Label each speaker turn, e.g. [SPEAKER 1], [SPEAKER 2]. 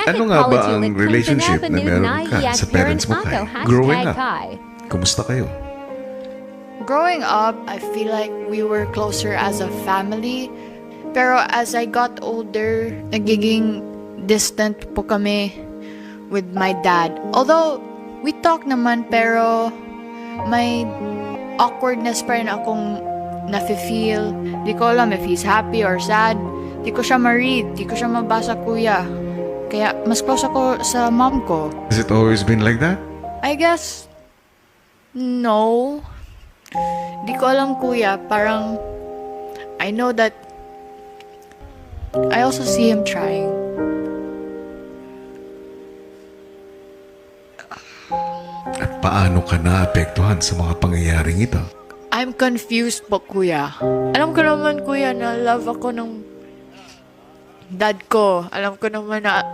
[SPEAKER 1] Ano nga ba ang relationship na meron ka sa parents mo, Kai? Growing up, kumusta kayo?
[SPEAKER 2] Growing up, I feel like we were closer as a family. Pero as I got older, nagiging distant po kami with my dad. Although, we talk naman, pero may awkwardness pa rin akong nafe-feel. Di ko alam if he's happy or sad. Di ko siya ma-read. Di ko siya mabasa, kuya. Kaya mas close ako sa mom ko.
[SPEAKER 1] Has it always been like that?
[SPEAKER 2] I guess, no. Di ko alam, kuya. Parang, I know that I also see him trying.
[SPEAKER 1] At paano ka naapektuhan sa mga pangyayaring ito?
[SPEAKER 2] I'm confused po, kuya. Alam ko naman, kuya, na love ako ng dad ko. Alam ko naman na